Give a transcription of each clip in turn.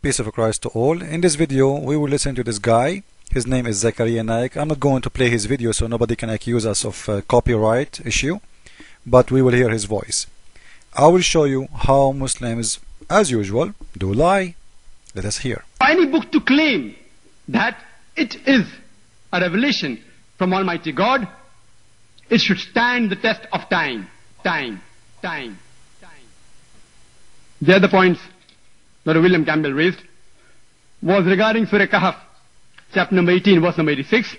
Peace of Christ to all. In this video we will listen to this guy. His name is Zakaria Naik. I'm not going to play his video so nobody can accuse us of copyright issue, but we will hear his voice. I will show you how Muslims, as usual, do lie. Let us hear. Any book to claim that it is a revelation from Almighty God, it should stand the test of time. The other points that William Campbell raised was regarding Surah Kahf, chapter number 18, verse number 86,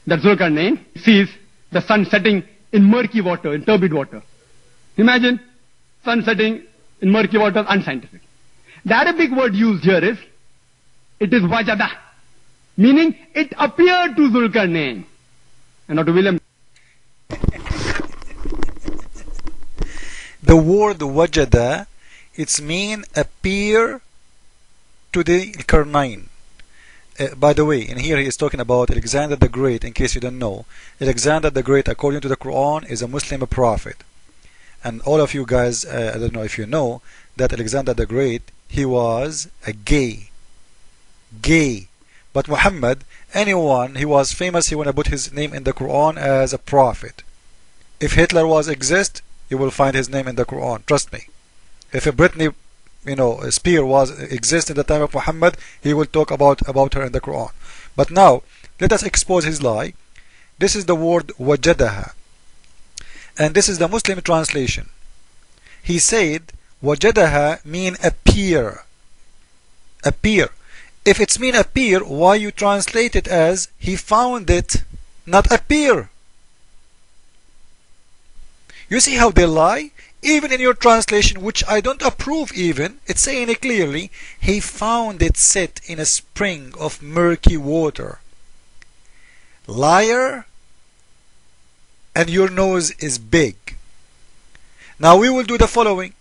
that Zulkarnain sees the sun setting in murky water, in turbid water. Imagine sun setting in murky water, unscientific. The Arabic word used here is, it is wajada, meaning it appeared to Zulkarnain, and not to William. The word wajada, it's mean appear to the Qu'ran. By the way, in here he is talking about Alexander the Great. In case you don't know, Alexander the Great, according to the Quran, is a Muslim prophet. And all of you guys, I don't know if you know, that Alexander the Great, he was a gay. But Muhammad, anyone, he was famous, he want to put his name in the Quran as a prophet. If Hitler was exist, you will find his name in the Quran, trust me. If a Britney, Spears was exist in the time of Muhammad, he will talk about her in the Quran. But now, let us expose his lie. This is the word wajadaha, and this is the Muslim translation. He said wajadaha mean appear. If it's mean appear, why you translate it as he found it, not appear? You see how they lie? Even in your translation, which I don't approve even, it's saying it clearly, he found it set in a spring of murky water. Liar, and your nose is big. Now we will do the following.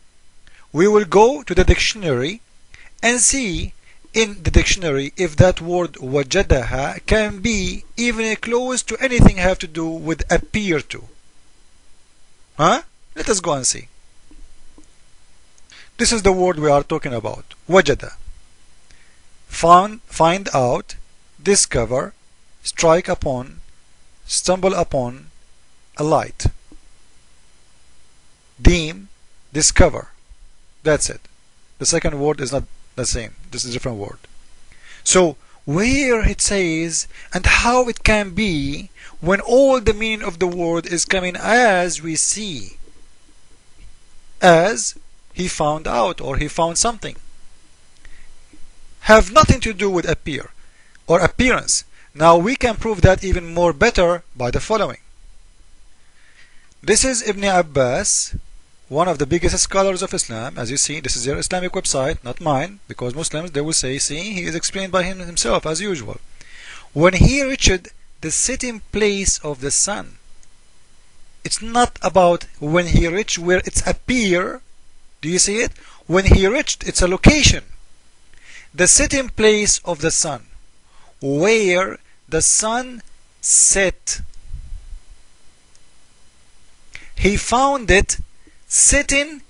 We will go to the dictionary and see in the dictionary if that word wajadaha can be even close to anything have to do with appear to. Let us go and see. This is the word we are talking about. Wajada. Find out, discover, strike upon, stumble upon, a light. Deem, discover. That's it. The second word is not the same. This is a different word. So where it says and how it can be when all the meaning of the word is coming as we see, as he found out or he found something, have nothing to do with appear or appearance. Now we can prove that even more better by the following. This is Ibn Abbas, one of the biggest scholars of Islam. As you see, this is their Islamic website, not mine, because Muslims, they will say, see, he is explained by him himself as usual. When he reached the sitting place of the sun, it's not about when he reached where it's appear. Do you see it? When he reached, it's a location. The sitting place of the sun, where the sun set. He found it sitting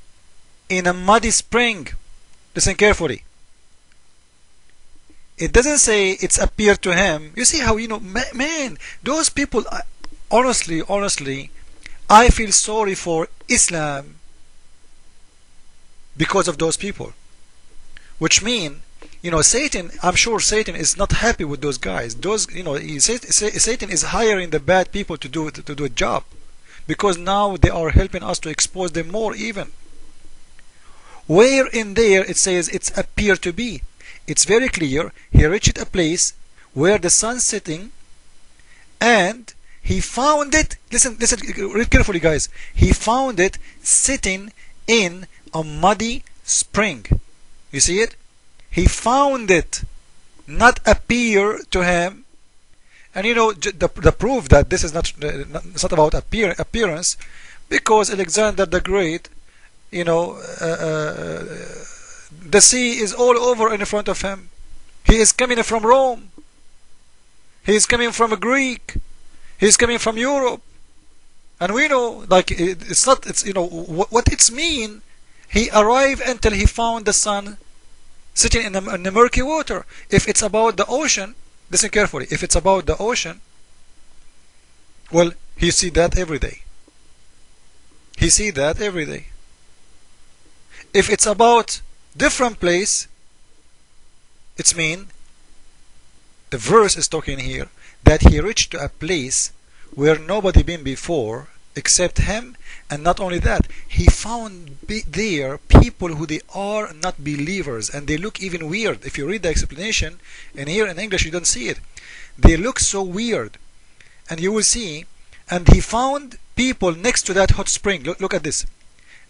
in a muddy spring. Listen carefully. It doesn't say it's appeared to him. You see how, man, those people, honestly, I feel sorry for Islam because of those people. Which mean, Satan, I'm sure Satan is not happy with those guys. Satan is hiring the bad people to do a job, because now they are helping us to expose them more even. Where in there it says it's appear to be? It's very clear. He reached a place where the sun setting, and he found it. Listen, read carefully, guys. He found it sitting in a muddy spring. You see it? He found it, not appear to him. And the proof that this is not about appearance, because Alexander the Great, the sea is all over in front of him. He is coming from Rome. He is coming from Greek. He is coming from Europe. And we know, like, it's not, it's, what it's mean. He arrived until he found the sun sitting in the murky water. If it's about the ocean, listen carefully, if it's about the ocean, well, he see that every day. He see that every day. If it's about different place, it's mean the verse is talking here that he reached to a place where nobody been before except him, and not only that, he found there people who they are not believers, and they look even weird. If you read the explanation, and here in English you don't see it, they look so weird, and you will see. And he found people next to that hot spring. Look at this,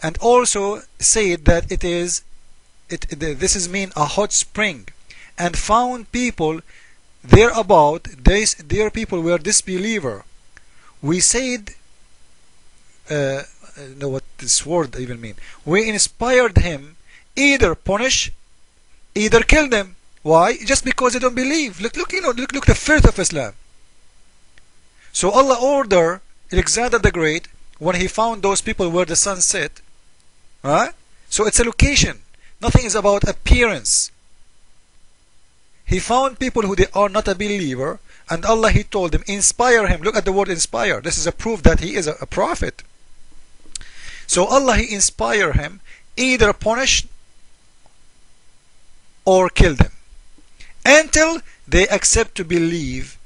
and also said that this is mean a hot spring, and found people thereabout. Their people were disbeliever. We said, know what this word even mean? We inspired him, either punish, either kill them. Why? Just because they don't believe. Look the filth of Islam. So Allah ordered Alexander the Great, when he found those people where the sun set, right? So it's a location. Nothing is about appearance. He found people who they are not a believer, and Allah, he told them, inspire him. Look at the word inspire. This is a proof that he is a prophet. So Allah, he inspire him, either punish or kill them, until they accept to believe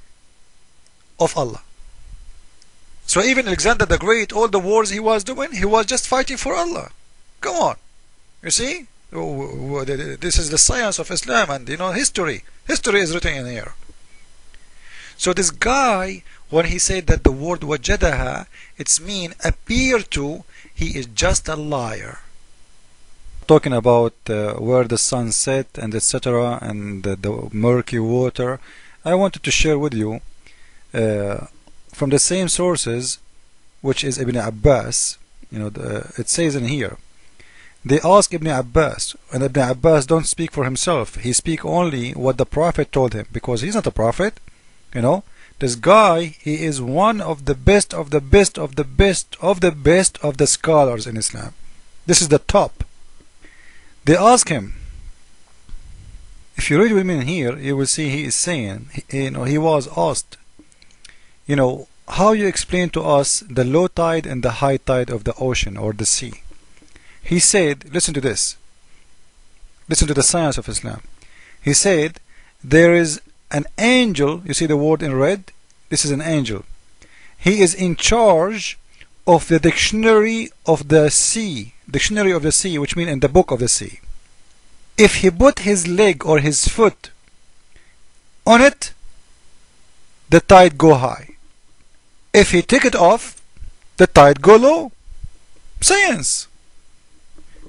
of Allah. So even Alexander the Great, all the wars he was doing, he was just fighting for Allah. Come on. You see? This is the science of Islam, and history. History is written in here. So this guy, when he said that the word wajadaha, it's mean appear to, he is just a liar. Talking about where the sun set and etc. and the murky water, I wanted to share with you from the same sources, which is Ibn Abbas. It says in here, they ask Ibn Abbas, and Ibn Abbas don't speak for himself. He speak only what the Prophet told him, because he's not a prophet. This guy, he is one of the best of the best of the best of the best of the scholars in Islam. This is the top. They ask him, if you read with me in here, you will see he is saying, he was asked, how you explain to us the low tide and the high tide of the ocean or the sea? He said, listen to this, listen to the science of Islam. He said, there is an angel. You see the word in red? This is an angel. He is in charge of the dictionary of the sea, which means in the book of the sea. If he put his leg or his foot on it, the tide go high. If he take it off, the tide go low. Science.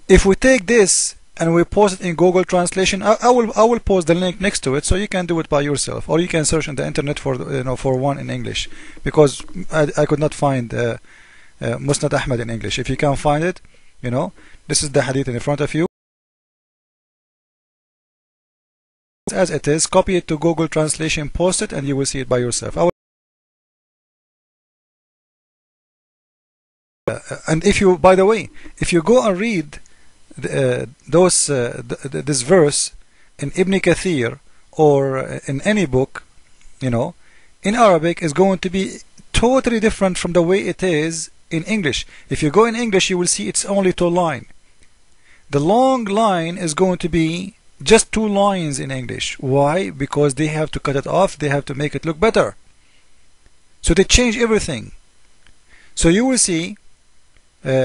If we take this and we post it in Google Translation, I will post the link next to it, so you can do it by yourself, or you can search on the internet for for one in English, because I could not find Musnad Ahmad in English. If you can find it, this is the hadith in front of you as it is. Copy it to Google Translation, post it, and you will see it by yourself. And if you, by the way, if you go and read this verse in Ibn Kathir or in any book, in Arabic, is going to be totally different from the way it is in English. If you go in English, you will see it's only 2 lines. The long line is going to be just 2 lines in English. Why? Because they have to cut it off, they have to make it look better. So they change everything. So you will see, they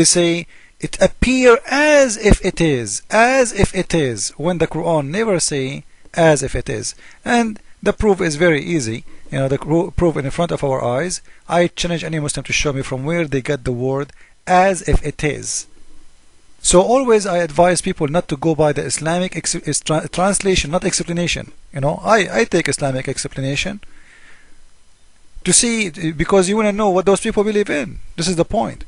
say it appear as if it is, when the Quran never say as if it is. And the proof is very easy. The proof in front of our eyes. I challenge any Muslim to show me from where they get the word as if it is. So always I advise people not to go by the Islamic translation, not explanation. I take Islamic explanation to see, because you want to know what those people believe in. This is the point.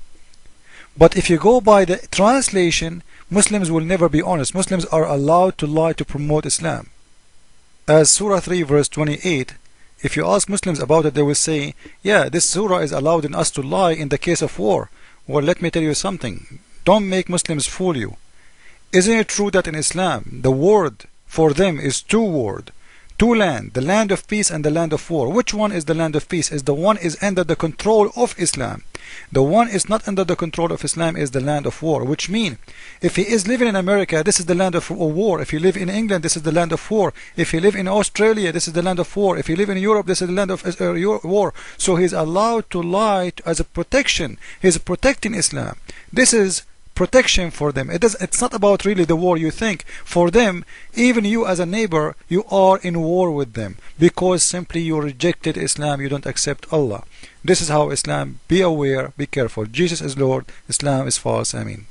But if you go by the translation, Muslims will never be honest. Muslims are allowed to lie to promote Islam. As Surah 3 verse 28, if you ask Muslims about it, they will say, yeah, this surah is allowing us to lie in the case of war. Well, let me tell you something. Don't make Muslims fool you. Isn't it true that in Islam the word for them is two words, two land, the land of peace and the land of war? Which one is the land of peace? Is the one is under the control of Islam. The one is not under the control of Islam is the land of war, which means if he is living in America, this is the land of war. If you live in England, this is the land of war. If you live in Australia, this is the land of war. If you live in Europe, this is the land of war. So he's allowed to lie as a protection. He's protecting Islam. This is protection for them. It's not about really the war you think. For them, even you as a neighbor, you are in war with them because simply you rejected Islam, you don't accept Allah. This is how Islam, be aware, be careful. Jesus is Lord, Islam is false. Ameen.